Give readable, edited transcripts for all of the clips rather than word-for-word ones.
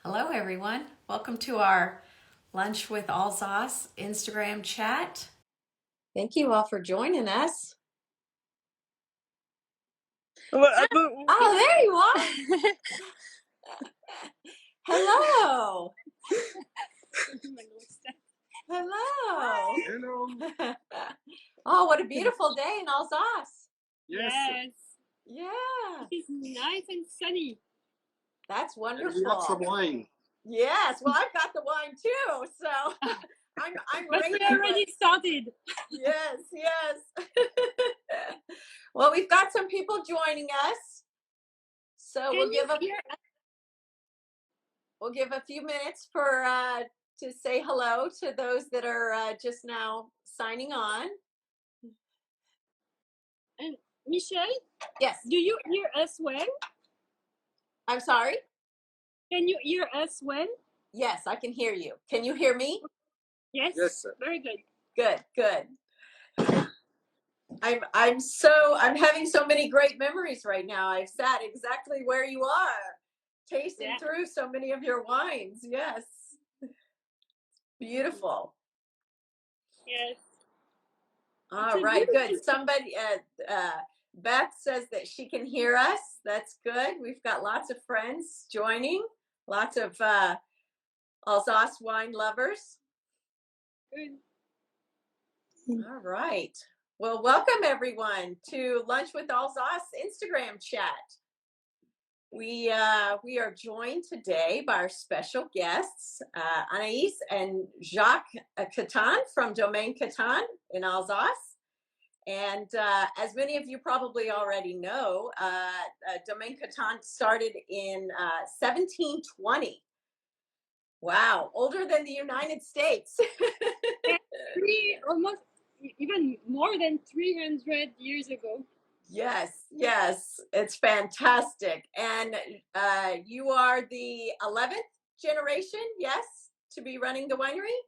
Hello, everyone. Welcome to our Lunch with Alsace Instagram chat. Thank you all for joining us. Oh, there you are. Hello. Hello. Hello. Oh, what a beautiful day in Alsace. Yes. Yeah. It's nice and sunny. That's And we have wonderful. some wine. Yes. Well, I've got the wine too, so I'm But ready. we already started. Yes, yes. Well, we've got some people joining us, so we'll give a few minutes for to say hello to those that are just now signing on. And Michelle, Yes. do you hear us well? I'm sorry? Can you hear us well? Yes, I can hear you. Can you hear me? Yes. Yes, sir. Very good. Good, good. I'm having so many great memories right now. I've sat exactly where you are, tasting through so many of your wines. Yes. Beautiful. Yes. All right, good. Somebody, Beth says that she can hear us. That's good. We've got lots of friends joining, lots of Alsace wine lovers. Good. All right. Well, welcome everyone to Lunch with Alsace Instagram chat. We are joined today by our special guests, Anaïs and Jacques Cattin from Domaine Cattin in Alsace. And as many of you probably already know, Domaine Cattin started in 1720. Wow, older than the United States. Almost even more than 300 years ago. Yes, yes, it's fantastic. And you are the 11th generation, yes, to be running the winery?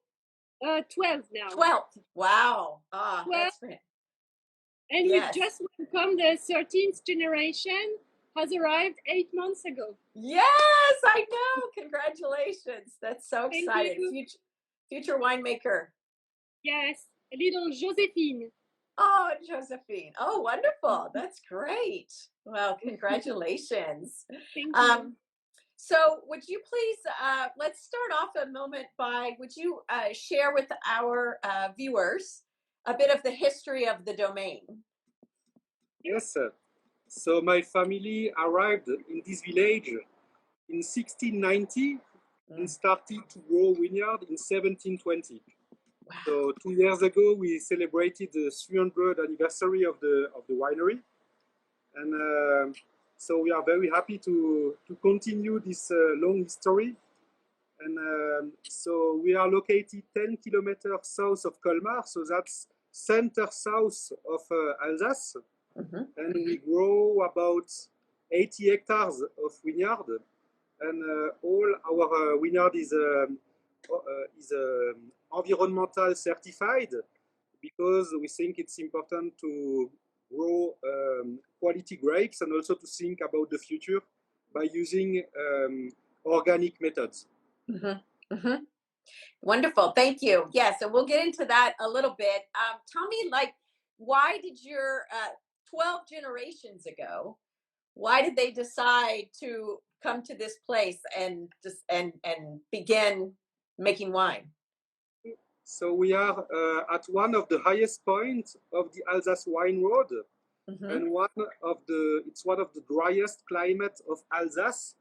12 now. 12th. Wow. 12. That's fantastic. And Yes. we've just welcomed the 13th generation, has arrived 8 months ago. Yes, I know. Congratulations. That's so exciting. Future winemaker. Yes, little Josephine. Oh, Josephine. Oh, wonderful. That's great. Well, congratulations. Thank you. So would you please, let's start off a moment by, would you share with our viewers a bit of the history of the domain? Yes, sir. So my family arrived in this village in 1690 and started to grow vineyard in 1720. Wow. So 2 years ago, we celebrated the 300th anniversary of the winery. And so we are very happy to continue this long history. And so we are located 10 kilometers south of Colmar, so that's center south of Alsace. And we grow about 80 hectares of vineyard, and all our vineyard is environmental certified, because we think it's important to grow quality grapes and also to think about the future by using organic methods. Wonderful. Thank you. Yes, and we'll get into that a little bit. Tell me, why did your 12 generations ago, why did they decide to come to this place and begin making wine? So we are at one of the highest points of the Alsace wine road, and it's one of the driest climate of Alsace,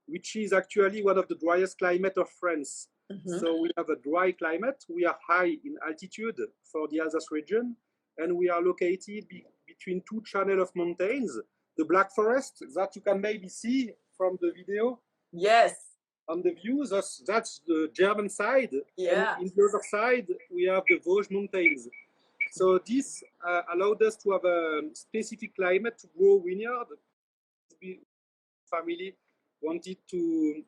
which is actually one of the driest climate of France. So we have a dry climate. We are high in altitude for the Alsace region, and we are located between two channels of mountains. The Black Forest that you can maybe see from the video. Yes. On the view, that's the German side. Yeah. And in the other side, we have the Vosges Mountains. So this allowed us to have a specific climate to grow vineyard. The family wanted to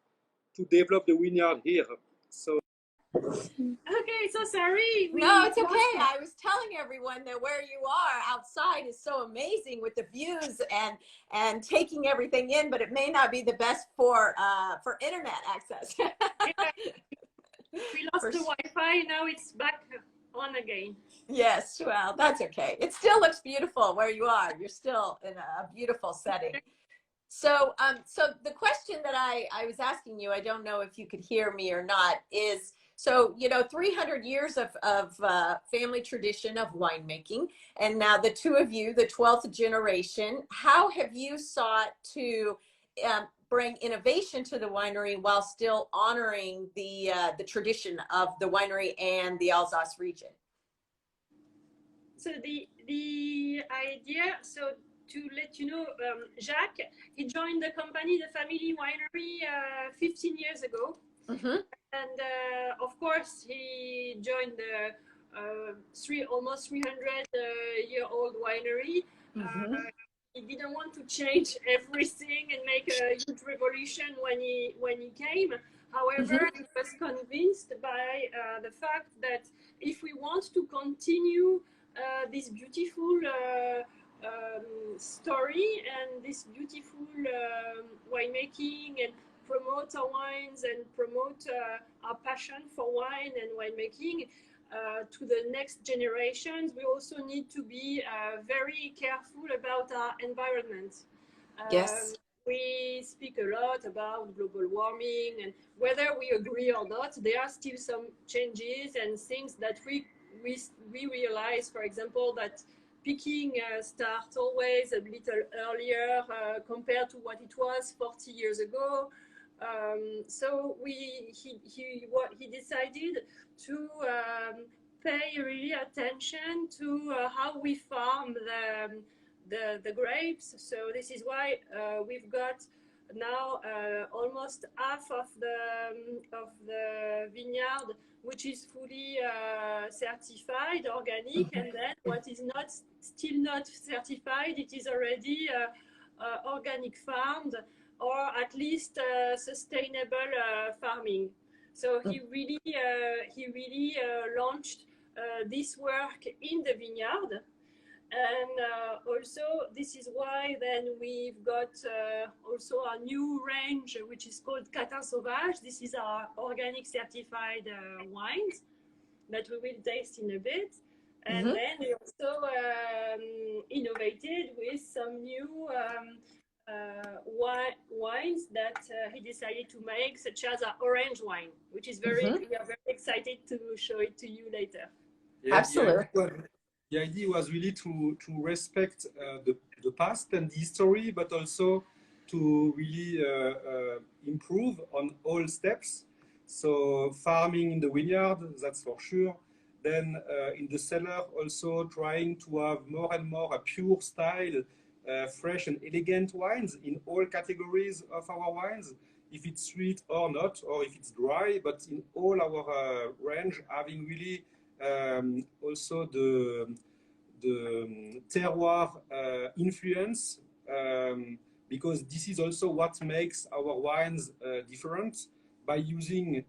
develop the vineyard here. So Okay, so sorry. No, it's okay. I was telling everyone that where you are outside is so amazing with the views and taking everything in, but it may not be the best for internet access. Yeah, we lost the Wi-Fi. Now it's back on again. Yes, well, that's okay. It still looks beautiful where you are. You're still in a beautiful setting. So, so the question that I was asking you, I don't know if you could hear me or not, is so, 300 years of family tradition of winemaking, and now the two of you, the 12th generation, how have you sought to bring innovation to the winery while still honoring the tradition of the winery and the Alsace region? So the idea, so to let you know, Jacques, he joined the company, the family winery, 15 years ago. Mm-hmm. And of course, he joined the almost 300-year-old winery. Mm-hmm. He didn't want to change everything and make a huge revolution when he came. However, Mm-hmm. he was convinced by the fact that if we want to continue this beautiful story and this beautiful winemaking and promote our wines and promote our passion for wine and winemaking to the next generations, we also need to be very careful about our environment. Yes. We speak a lot about global warming, and whether we agree or not, there are still some changes and things that we realize, for example, that picking starts always a little earlier compared to what it was 40 years ago. So he decided to pay really attention to how we farm the grapes. So this is why we've got now almost half of the vineyard which is fully certified organic, and then what is still not certified, it is already organic farmed, or at least sustainable farming. So he really launched this work in the vineyard. And also, this is why then we've got also a new range, which is called Cattin Sauvage. This is our organic certified wines that we will taste in a bit. And then we also innovated with some new wines that he decided to make, such as our orange wine, which is we are very excited to show it to you later. Yeah, Absolutely. The idea was really to respect the past and the history, but also to really improve on all steps. So farming in the vineyard, that's for sure. Then in the cellar, also trying to have more and more a pure style, fresh and elegant wines in all categories of our wines, if it's sweet or not, or if it's dry, but in all our range, having really also the terroir influence, because this is also what makes our wines different, by using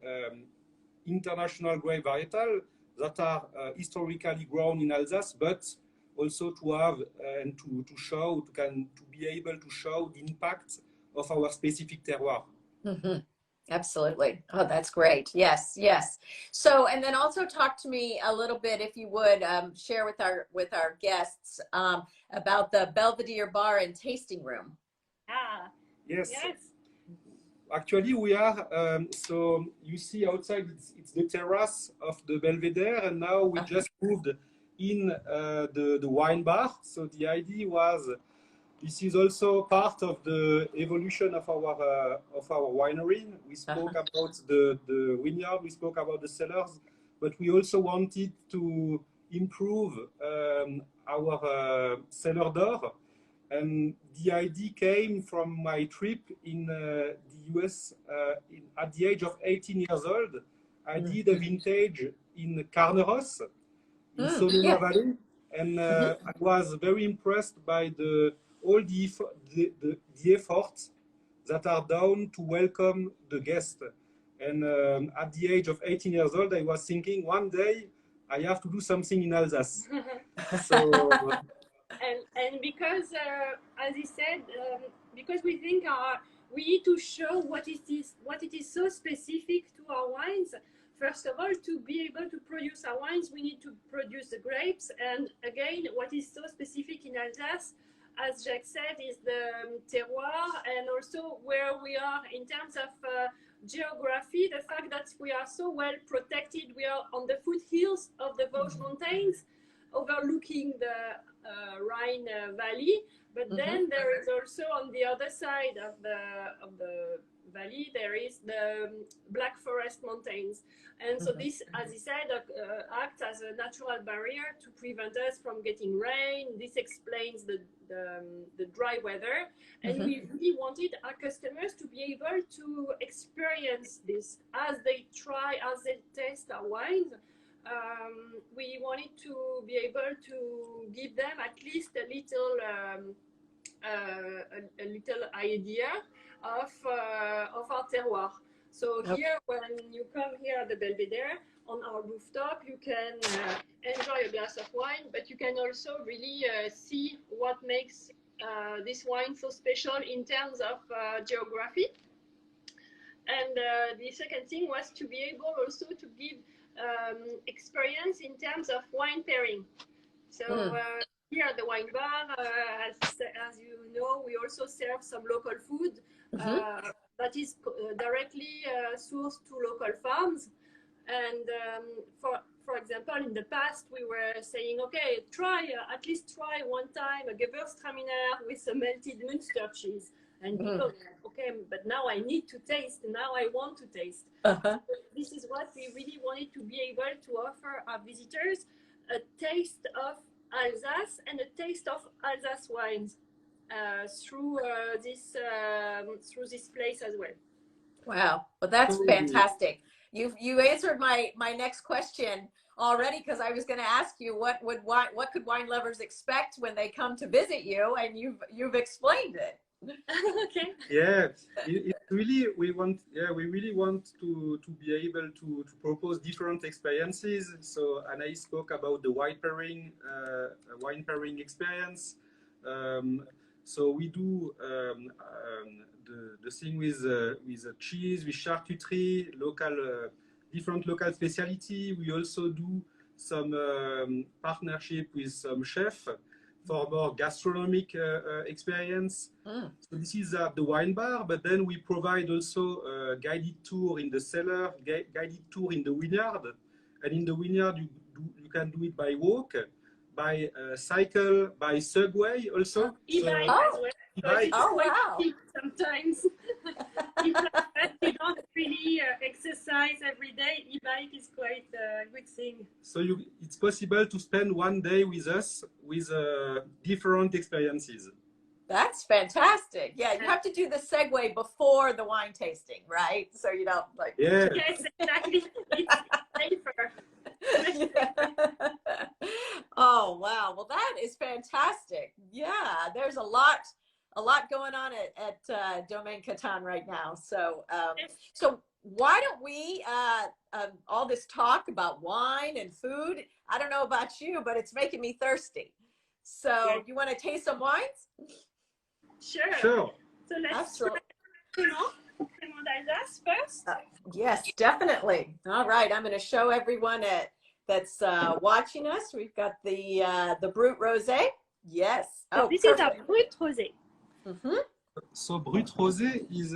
international grape varietal that are historically grown in Alsace, but also to have and to be able to show the impact of our specific terroir. Mm-hmm. Absolutely. Oh, that's great. Yes, yes. So, and then also talk to me a little bit, if you would, share with our guests about the Belvedere Bar and Tasting Room. Ah, yes. Yes. Actually, we are, so you see outside, it's the terrace of the Belvedere, and now we just moved in the wine bar. So the idea was, this is also part of the evolution of our winery. We spoke about the vineyard, we spoke about the cellars, but we also wanted to improve our cellar door. And the idea came from my trip in the US at the age of 18 years old. I did a vintage in Carneros, in Sonoma Valley, and I was very impressed by all the efforts that are done to welcome the guest. And at the age of 18 years old, I was thinking one day I have to do something in Alsace. So and because, as he said, because we think we need to show what it is so specific to our wines. First of all, to be able to produce our wines, we need to produce the grapes. And again, what is so specific in Alsace, as Jacques said, is the terroir, and also where we are in terms of geography, the fact that we are so well protected. We are on the foothills of the Vosges Mountains, overlooking the Rhine Valley. But then there is also on the other side of the valley, there is the Black Forest Mountains. And so this, as he said, acts as a natural barrier to prevent us from getting rain. This explains the dry weather. And we really wanted our customers to be able to experience this as they taste our wines. We wanted to be able to give them at least a little idea of our terroir. So here, when you come here at the Belvedere, on our rooftop, you can enjoy a glass of wine, but you can also really see what makes this wine so special in terms of geography. And the second thing was to be able also to give experience in terms of wine pairing. So here at the wine bar, as you know, we also serve some local food that is directly sourced to local farms. And for example, in the past, we were saying, okay, at least try one time a Gewürztraminer with some melted Münster cheese. And people were, okay, but now I need to taste. Now I want to taste. So this is what we really wanted to be able to offer our visitors, a taste of Alsace and a taste of Alsace wines through this place as well. Wow, well that's fantastic. You answered my next question already, because I was going to ask you what could wine lovers expect when they come to visit you, and you've explained it. Okay. Yeah, it really we really want to be able to propose different experiences. So Anna spoke about the wine pairing experience. So we do the thing with cheese, with charcuterie, different local specialty. We also do some partnership with some chefs for more gastronomic experience. So this is the wine bar, but then we provide also a guided tour in the cellar, guided tour in the vineyard. And in the vineyard, you can do it by walk, by cycle, by Segway also. E-bike as well. E-bike. Wow. Sometimes if you don't really exercise every day, e-bike is quite a good thing. So it's possible to spend one day with us with different experiences. That's fantastic. Yeah, you have to do the segue before the wine tasting, right? So you don't like. Yeah. Yes, exactly. It's safer. Oh wow, well that is fantastic. Yeah, there's a lot going on at Domaine Cattin right now. So so why don't we all this talk about wine and food, I don't know about you, but it's making me thirsty. So you want to taste some wines? Sure. So let's Absolutely. Cremant d'Alsace first. Yes, definitely. All right, I'm going to show everyone that's watching us. We've got the Brut Rosé. Yes. So this is a Brut Rosé. So Brut Rosé is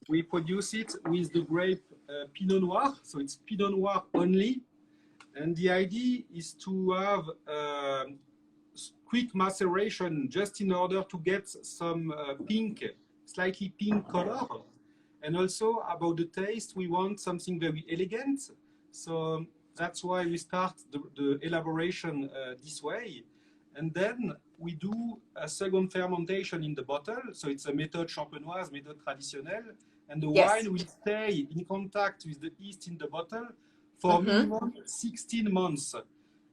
we produce it with the grape Pinot Noir. So it's Pinot Noir only, and the idea is to have quick maceration just in order to get some slightly pink color. And also about the taste, we want something very elegant. So that's why we start the elaboration this way. And then we do a second fermentation in the bottle. So it's a méthode champenoise, méthode traditionnelle. And the wine will stay in contact with the yeast in the bottle for minimum 16 months.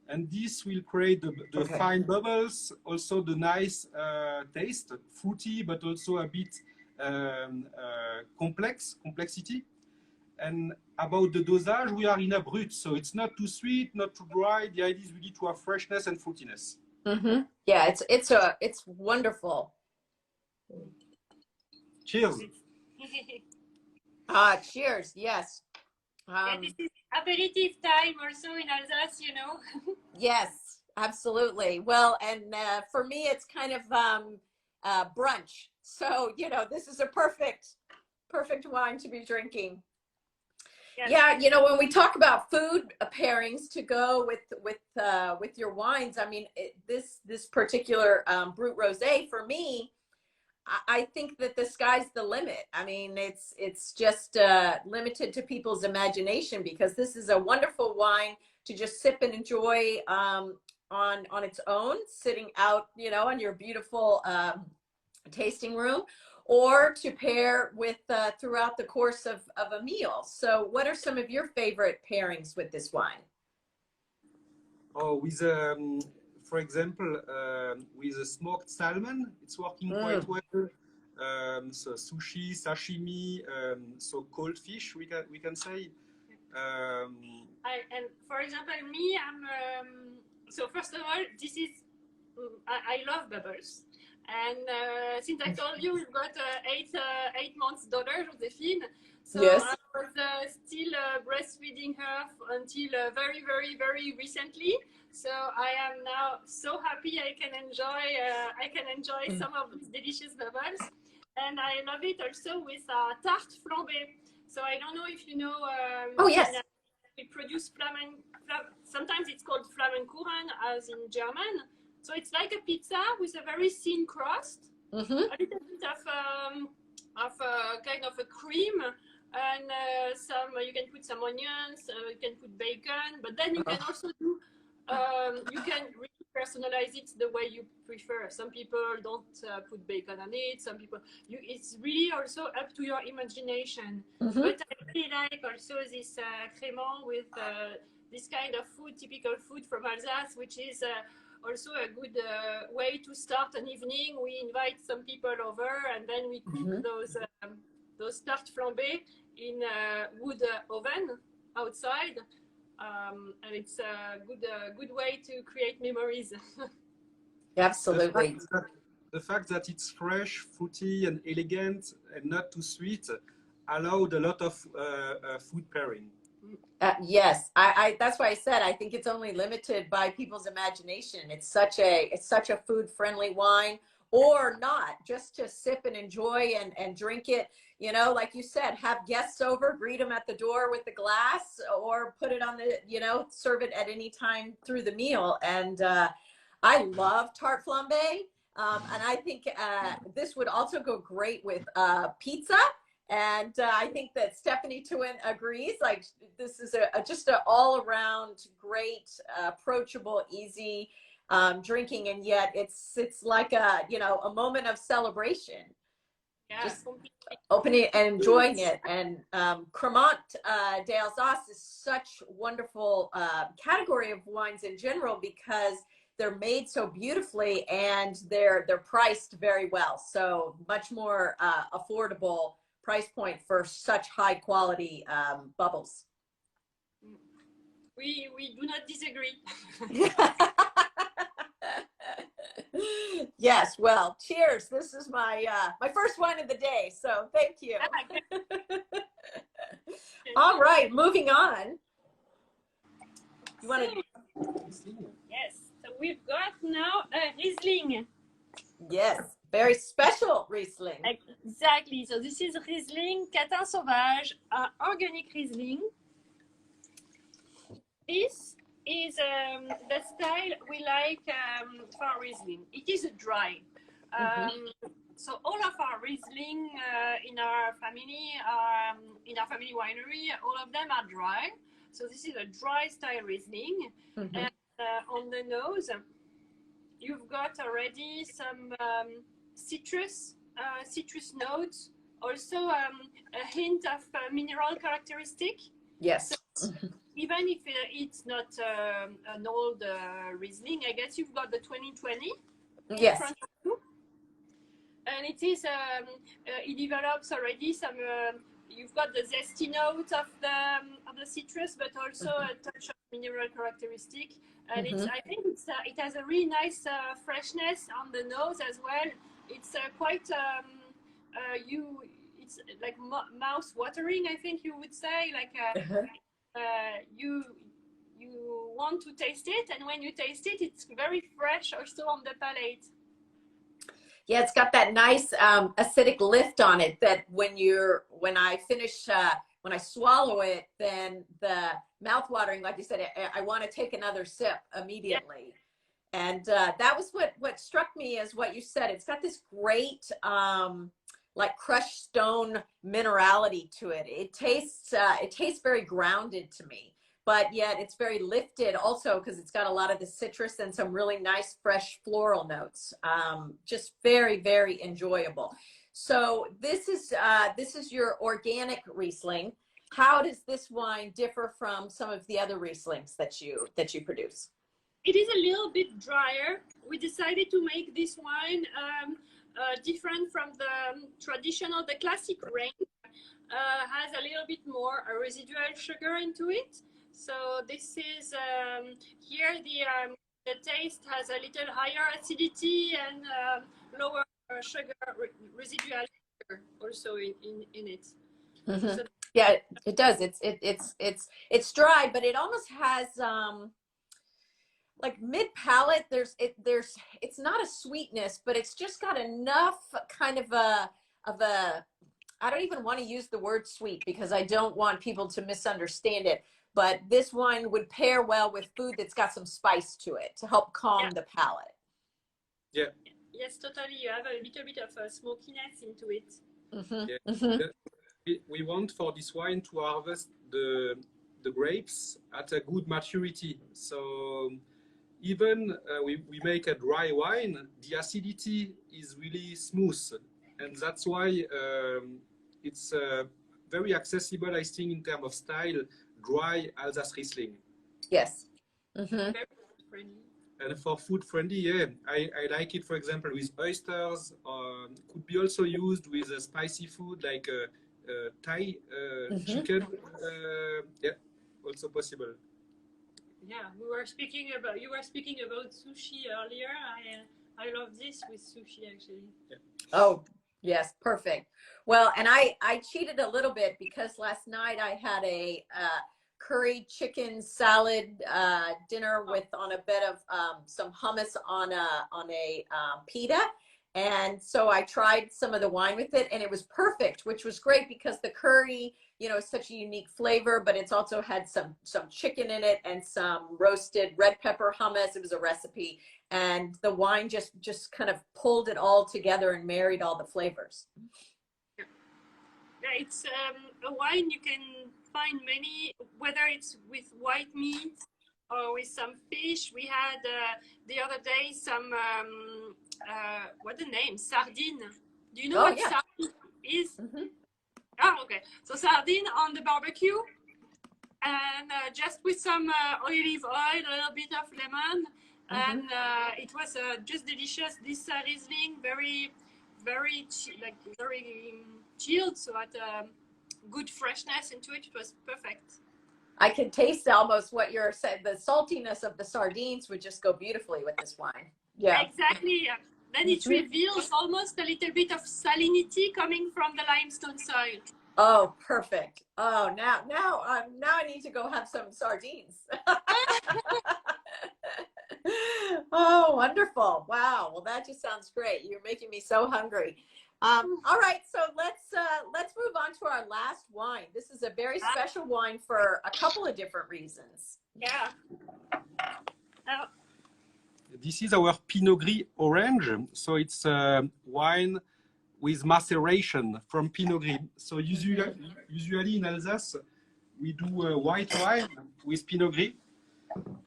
And this will create the fine bubbles, also the nice taste, fruity, but also a bit complexity. And about the dosage, we are in a brut, so it's not too sweet, not too dry. The idea is really to have freshness and fruitiness. Mm-hmm. Yeah, it's wonderful. Cheers. Cheers. Yes. Yeah, this is aperitif time also in Alsace, you know. Yes, absolutely. Well, and for me, it's kind of brunch. So, you know, this is a perfect wine to be drinking. Yes. Yeah, you know, when we talk about food pairings to go with your wines, I mean, this particular Brut Rosé for me, I think that the sky's the limit. I mean, it's just limited to people's imagination, because this is a wonderful wine to just sip and enjoy on its own, sitting out, you know, in your beautiful tasting room, or to pair with throughout the course of a meal. So what are some of your favorite pairings with this wine? Oh, with for example, with a smoked salmon, it's working quite well. So sushi, sashimi, so cold fish, we can say. And for example, me, I'm so first of all, this is I love bubbles, and since I told you we've got 8 months daughter Josephine, so Yes. I was still breastfeeding her until very recently. So I am now so happy I can enjoy some of these delicious bubbles, and I love it also with tarte flambée. So I don't know if you know. Oh yes. We produce sometimes it's called Flammenkuchen, as in German. So it's like a pizza with a very thin crust, a little bit of kind of a cream, and you can put some onions, you can put bacon, but then you can also do, you can really personalize it the way you prefer. Some people don't put bacon on it. Some people, it's really also up to your imagination. But I really like also this crément with this kind of food, typical food from Alsace, which is also a good way to start an evening. We invite some people over, and then we cook those tarte flambée in a wood oven outside. And it's a good way to create memories. Absolutely. The fact that it's fresh, fruity, and elegant, and not too sweet, allowed a lot of food pairing. Yes, I that's why I said I think it's only limited by people's imagination. It's such a food friendly wine, or not, just to sip and enjoy and drink it. You know, like you said, have guests over, greet them at the door with the glass, or put it on the, you know, serve it at any time through the meal. And I love tarte flambée, and I think this would also go great with pizza. And I think that Stephanie Tewin agrees. Like, this is just an all-around great, approachable, easy drinking, and yet it's like a, you know, a moment of celebration. Yeah, just opening and enjoying it. And Cremant d'Alsace is such wonderful category of wines in general, because they're made so beautifully and they're priced very well. So much more affordable price point for such high quality bubbles. We do not disagree. Yes, well, cheers. This is my my first wine of the day, so thank you. All right, moving on. You want to? Yes, so we've got now a Riesling. Yes, very special Riesling. Exactly. So this is Riesling Cattin Sauvage, organic Riesling. This is the style we like for Riesling. It is dry. So all of our Riesling in our family winery, all of them are dry. So this is a dry style Riesling. And on the nose, you've got already some citrus notes, also a hint of mineral characteristic. Yes. So even if it's not an old Riesling, I guess you've got the 2020 in front of you. And it is, it develops already some you've got the zesty note of the citrus, but also a touch of mineral characteristic. And it's, I think it has a really nice freshness on the nose as well. It's quite it's like mouth watering, I think you would say. Like you want to taste it, and when you taste it, it's very fresh also on the palate. Yeah, it's got that nice acidic lift on it that when I finish, when I swallow it, then the mouth watering, like you said, I want to take another sip immediately. Yeah. And that was what struck me as what you said. It's got this great, like crushed stone minerality to it. It tastes very grounded to me. But yet it's very lifted also because it's got a lot of the citrus and some really nice fresh floral notes. Just very, very enjoyable. So this is your organic Riesling. How does this wine differ from some of the other Rieslings that you produce? It is a little bit drier. We decided to make this wine different from the traditional, the classic range. Has a little bit more residual sugar into it. So this is here the taste has a little higher acidity and lower sugar residual sugar also in it. Mm-hmm. So, yeah, it does. It's dry, but it almost has like mid palate. It's not a sweetness, but it's just got enough kind of a I don't even want to use the word sweet because I don't want people to misunderstand it. But this wine would pair well with food that's got some spice to it to help calm the palate. Yeah. Yes, totally. You have a little bit of a smokiness into it. Mm-hmm. Yeah. Mm-hmm. We want for this wine to harvest the grapes at a good maturity. So even we make a dry wine, the acidity is really smooth. And that's why it's very accessible, I think, in terms of style. Dry Alsace Riesling. Yes. Mm-hmm. Very friendly. And for food friendly, yeah, I like it, for example, with oysters. Could be also used with a spicy food like Thai chicken. Yeah, also possible. Yeah, you were speaking about sushi earlier. I love this with sushi actually. Yeah. Oh, yes, perfect. Well, and I cheated a little bit because last night I had a curry chicken salad dinner with on a bit of some hummus on a pita, and so I tried some of the wine with it, and it was perfect, which was great because the curry, you know, is such a unique flavor, but it's also had some chicken in it and some roasted red pepper hummus. It was a recipe, and the wine just kind of pulled it all together and married all the flavors. Yeah, it's a wine you can find many, whether it's with white meat or with some fish. We had the other day some what the name? Sardine. Do you know what sardine is? Mm-hmm. Oh, okay. So sardine on the barbecue, and just with some olive oil, a little bit of lemon, and it was just delicious. This Riesling, very chilled, so at good freshness into it. It was perfect. I can taste almost what you're saying. The saltiness of the sardines would just go beautifully with this wine. Yeah, exactly. Then it reveals almost a little bit of salinity coming from the limestone soil. Oh, perfect. Oh, now I need to go have some sardines. Oh, wonderful. Wow. Well, that just sounds great. You're making me so hungry. All right, so let's move on to our last wine. This is a very special wine for a couple of different reasons. Yeah. This is our Pinot Gris orange. So it's wine with maceration from Pinot Gris. So usually in Alsace, we do white wine with Pinot Gris.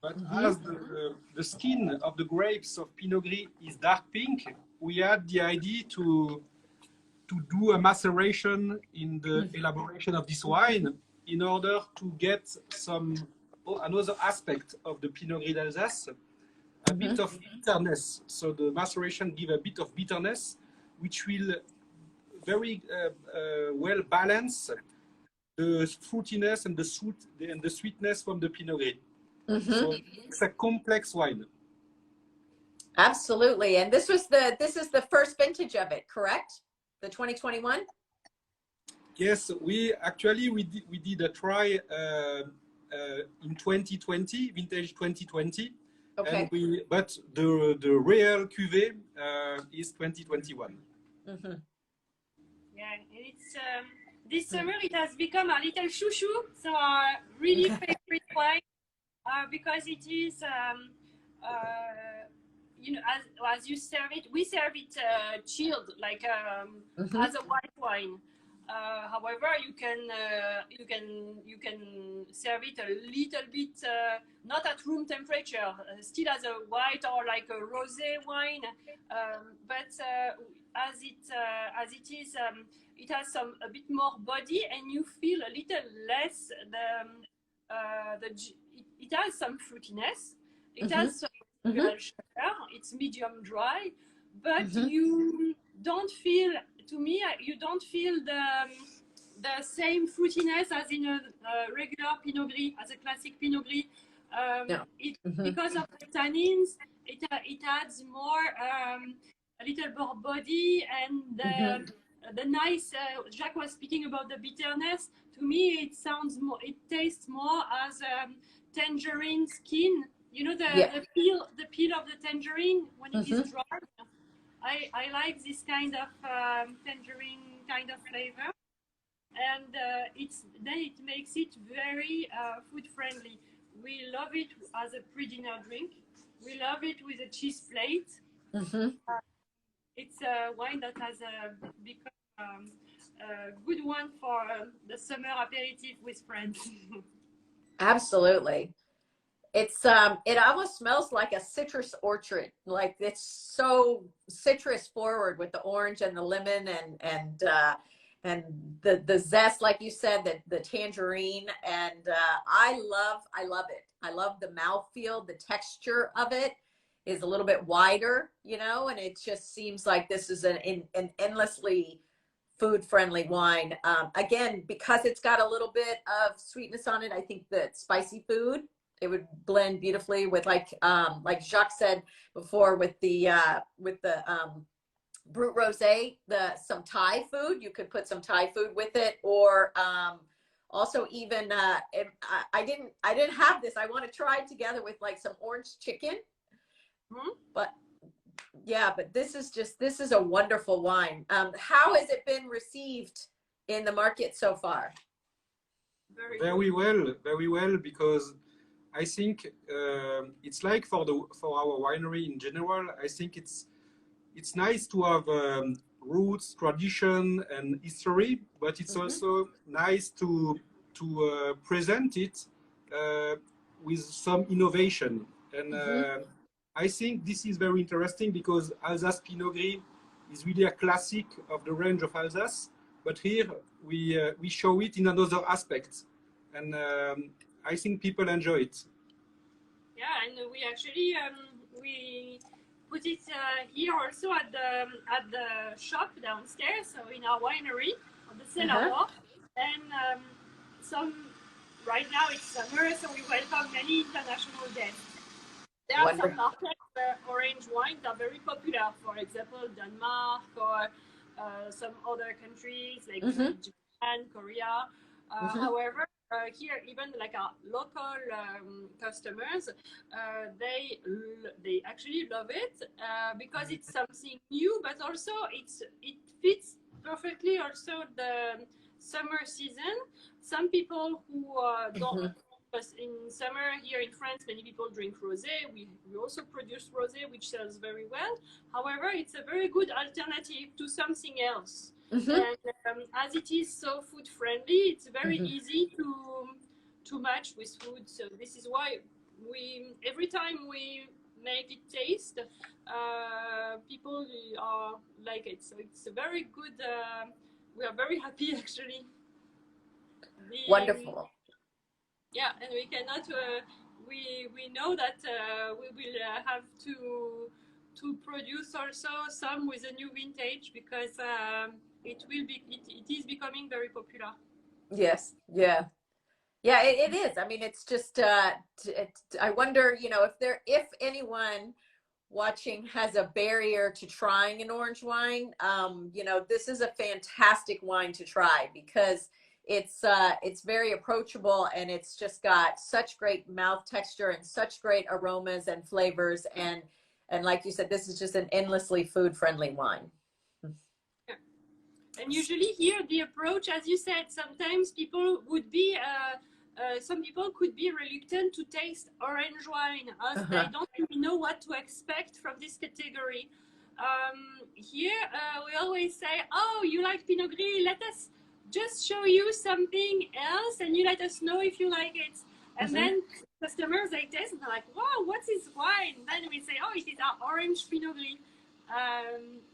But as the skin of the grapes of Pinot Gris is dark pink, we had the idea to do a maceration in the elaboration of this wine in order to get another aspect of the Pinot Gris d'Alsace, a bit of bitterness. So the maceration gives a bit of bitterness, which will very well balanced the fruitiness and the sweetness from the Pinot Gris. So it's a complex wine. Absolutely. And this is the first vintage of it, correct? The 2021? Yes, we did a try in 2020, vintage 2020. Okay. And but the real cuvée is 2021. Yeah, and it's this summer it has become a little chouchou, so really favorite wine because it is you know, as you serve it, we serve it chilled, like as a white wine. However, you can serve it a little bit not at room temperature, still as a white or like a rosé wine, but as it is, it has a bit more body, and you feel a little less it has some fruitiness. It has some sugar. It's medium dry, but you don't feel. To me, you don't feel the same fruitiness as in a regular Pinot Gris, as a classic Pinot Gris. Because of the tannins, it adds more a little more body, and the nice. Jacques was speaking about the bitterness. To me, it sounds more. It tastes more as tangerine skin. You know the peel of the tangerine when it is dry. I like this kind of tangerine kind of flavor, and it makes it very food friendly. We love it as a pre-dinner drink. We love it with a cheese plate. It's a wine that has become a good one for the summer aperitif with friends. Absolutely. It's it almost smells like a citrus orchard. Like it's so citrus forward with the orange and the lemon and the zest, like you said, the tangerine, and I love it. I love the mouthfeel. The texture of it is a little bit wider, you know, and it just seems like this is an endlessly food-friendly wine. Again, because it's got a little bit of sweetness on it, I think that spicy food, it would blend beautifully with like Jacques said before, with the Brut Rosé, some Thai food. You could put some Thai food with it, or also even I didn't have this. I want to try it together with like some orange chicken. But yeah, but this is a wonderful wine. How has it been received in the market so far? Very well, because I think it's like for our winery in general. I think it's nice to have roots, tradition, and history, but it's also nice to present it with some innovation. And I think this is very interesting because Alsace Pinot Gris is really a classic of the range of Alsace, but here we show it in another aspect, and I think people enjoy it. Yeah, and we actually we put it here also at the shop downstairs, so in our winery on the cellar wall. And right now it's summer, so we welcome many international guests. There are some markets where orange wines are very popular. For example, Denmark or some other countries like Japan, Korea. However, here, even like our local customers, they actually love it because it's something new, but also it fits perfectly also the summer season. Some people who don't, because in summer here in France, many people drink rosé. We also produce rosé, which sells very well. However, it's a very good alternative to something else. And as it is so food friendly, it's very easy to match with food. So this is why every time we make it taste, people are like it. So it's a very good. We are very happy actually. Wonderful. Yeah, and we cannot. We know that we will have to produce also some with a new vintage because it is becoming very popular. Yes. Yeah. Yeah, it is. I mean, it's just I wonder, if anyone watching has a barrier to trying an orange wine, this is a fantastic wine to try because it's very approachable and it's just got such great mouth texture and such great aromas and flavors and like you said, this is just an endlessly food friendly wine. And usually here the approach, as you said, sometimes people would be, some people could be reluctant to taste orange wine as they don't really know what to expect from this category. Here we always say, oh, you like Pinot Gris, let us just show you something else and you let us know if you like it. And then customers, they taste and they're like, wow, what's this wine? Then we say, oh, it is our orange Pinot Gris.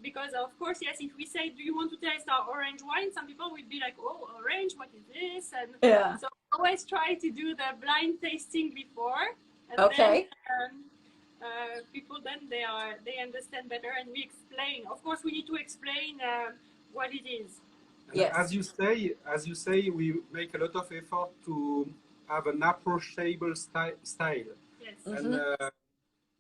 Because of course, yes, if we say, do you want to taste our orange wine? Some people will be like, oh, orange, what is this? And so always try to do the blind tasting before. And then people then they understand better and we explain. Of course, we need to explain what it is. Yes. As you say, we make a lot of effort to have an approachable style. Yes. And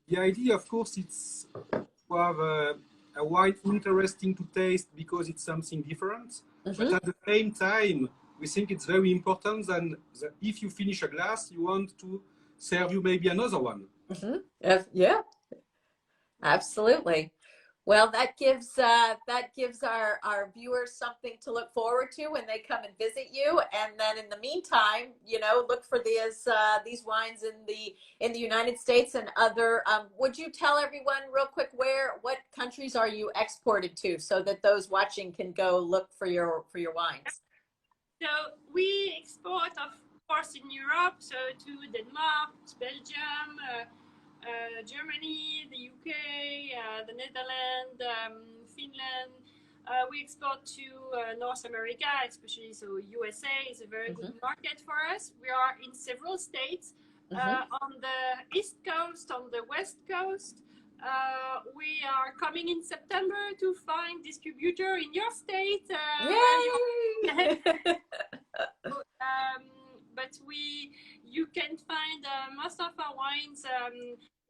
the idea, of course, it's to have a wine interesting to taste because it's something different. But at the same time, we think it's very important that if you finish a glass, you want to serve you maybe another one. Yeah, absolutely. Well, that gives our viewers something to look forward to when they come and visit you. And then in the meantime, look for these wines in the United States and other. Would you tell everyone real quick what countries are you exported to, so that those watching can go look for your wines? So we export, of course, in Europe, so to Denmark, Belgium. Germany, the UK, the Netherlands, Finland. We export to North America, especially so USA is a very good market for us. We are in several states on the East Coast, on the West Coast. We are coming in September to find distributor in your state. But you can find most of our wines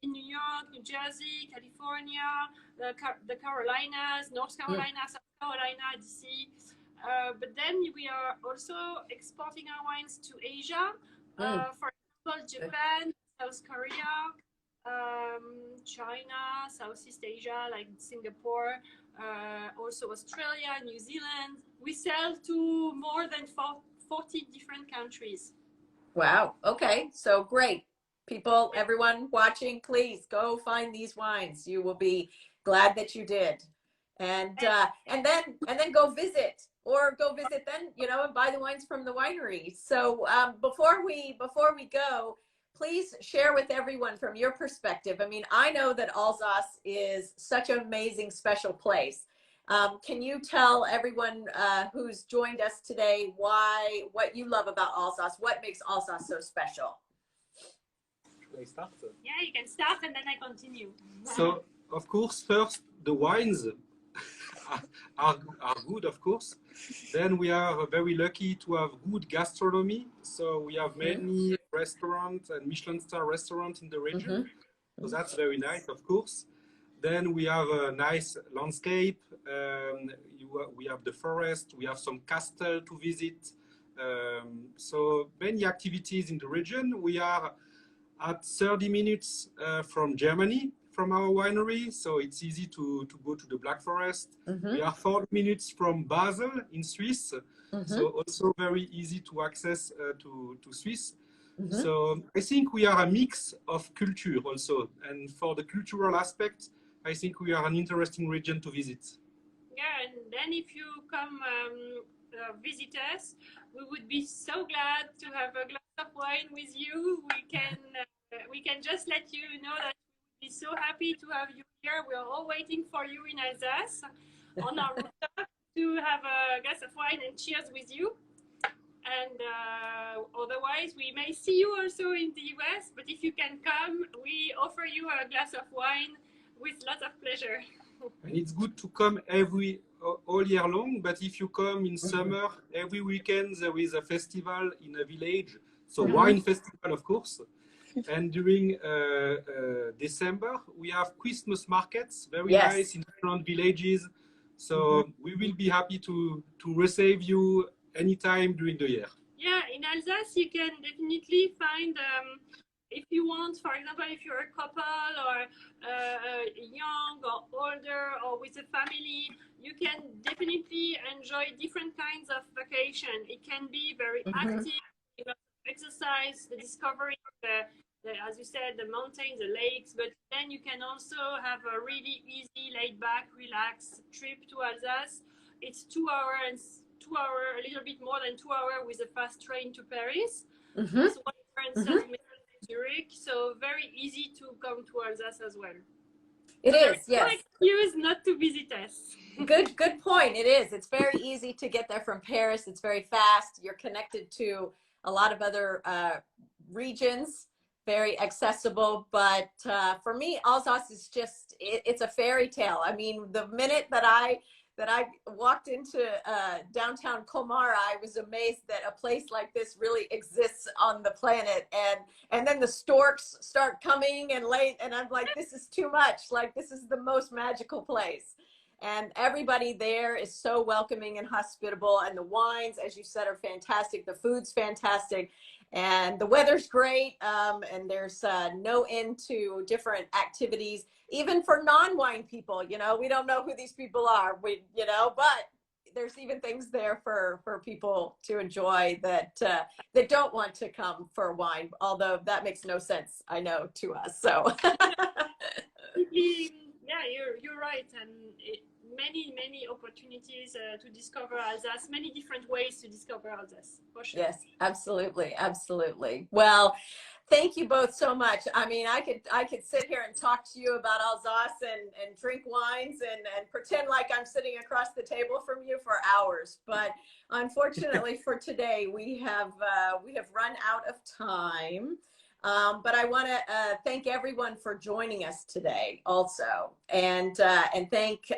in New York, New Jersey, California, the Carolinas, North Carolina, South Carolina, DC. But then we are also exporting our wines to Asia, for example, Japan, South Korea, China, Southeast Asia, like Singapore, also Australia, New Zealand. We sell to more than 40 different countries. Wow. Okay. So great. People, everyone watching, please go find these wines. You will be glad that you did. And then go visit then, and buy the wines from the winery. So before we go, please share with everyone from your perspective. I mean, I know that Alsace is such an amazing, special place. Can you tell everyone who's joined us today what you love about Alsace? What makes Alsace so special? Should I start? Yeah, you can start and then I continue. So, of course, first, the wines are good, of course. Then we are very lucky to have good gastronomy. So we have many restaurants and Michelin star restaurants in the region. So that's very nice, of course. Then we have a nice landscape. We have the forest. We have some castle to visit. So many activities in the region. We are at 30 minutes from Germany, from our winery. So it's easy to go to the Black Forest. We are 40 minutes from Basel in Swiss. So also very easy to access to Swiss. So I think we are a mix of culture also. And for the cultural aspect, I think we are an interesting region to visit. Yeah, and then if you come visit us, we would be so glad to have a glass of wine with you. We can just let you know that we'd be so happy to have you here. We are all waiting for you in Alsace on our rooftop to have a glass of wine and cheers with you. And otherwise, we may see you also in the US. But if you can come, we offer you a glass of wine with lots of pleasure. And it's good to come all year long, but if you come in summer, every weekend there is a festival in a village, so wine festival, of course. And during December, we have Christmas markets, very nice in different villages. So we will be happy to receive you anytime during the year. Yeah, in Alsace, you can definitely find, if you want, for example, if you're a couple or young or older or with a family, you can definitely enjoy different kinds of vacation. It can be very active, exercise, the discovery, as you said, the mountains, the lakes, but then you can also have a really easy, laid-back, relaxed trip to Alsace. It's 2 hours, a little bit more than 2 hours with a fast train to Paris. It's 1 hour and 7 minutes to Zurich, so very easy to come to Alsace as well. It is, yes. No excuse not to visit us. Good point. It is. It's very easy to get there from Paris. It's very fast. You're connected to a lot of other regions, very accessible. But for me, Alsace is just, it's a fairy tale. I mean, the minute that I walked into downtown Colmar, I was amazed that a place like this really exists on the planet. And then the storks start coming and I'm like, this is too much. Like, this is the most magical place. And everybody there is so welcoming and hospitable. And the wines, as you said, are fantastic. The food's fantastic. And the weather's great. And there's no end to different activities, even for non-wine people. You know, we don't know who these people are, but there's even things there for people to enjoy that don't want to come for wine, although that makes no sense, I know, to us. So yeah, you're right. And many opportunities to discover Alsace, many different ways to discover Alsace, for sure. Yes, absolutely. Well, thank you both so much. I mean, I could sit here and talk to you about Alsace and drink wines and pretend like I'm sitting across the table from you for hours. But unfortunately for today, we have run out of time. But I want to thank everyone for joining us today also. And thank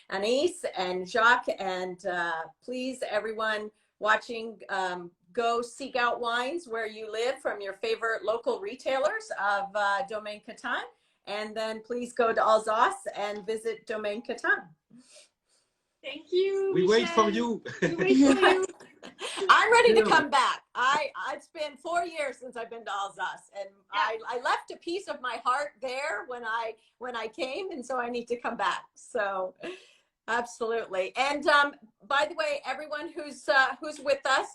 Anise and Jacques, and please, everyone watching, go seek out wines where you live from your favorite local retailers of Domaine Cattin. And then please go to Alsace and visit Domaine Cattin. Thank you. We wait for you. We wait for you. I'm ready to come back. It's been 4 years since I've been to Alsace, and I left a piece of my heart there when I came, and so I need to come back. So absolutely. And by the way, everyone who's with us,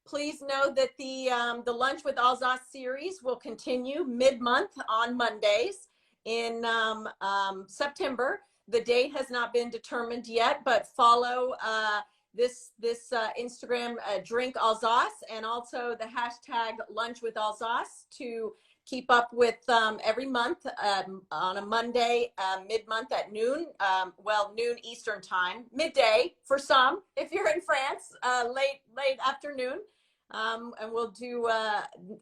please know that the Lunch with Alsace series will continue mid-month on Mondays in September. The date has not been determined yet, but follow this Instagram Drink Alsace, and also the hashtag Lunch with Alsace to keep up with every month on a Monday, mid-month at noon, noon Eastern time, midday for some, if you're in France, late afternoon. And we'll do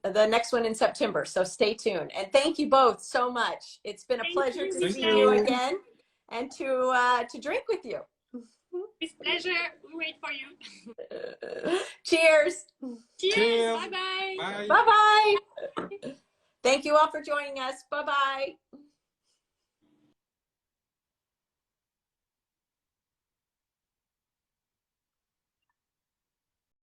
the next one in September, so stay tuned. And thank you both so much. It's been a pleasure to see you again and to drink with you. With pleasure. We wait for you. Cheers. Cheers. Bye-bye. Bye-bye. Thank you all for joining us. Bye-bye.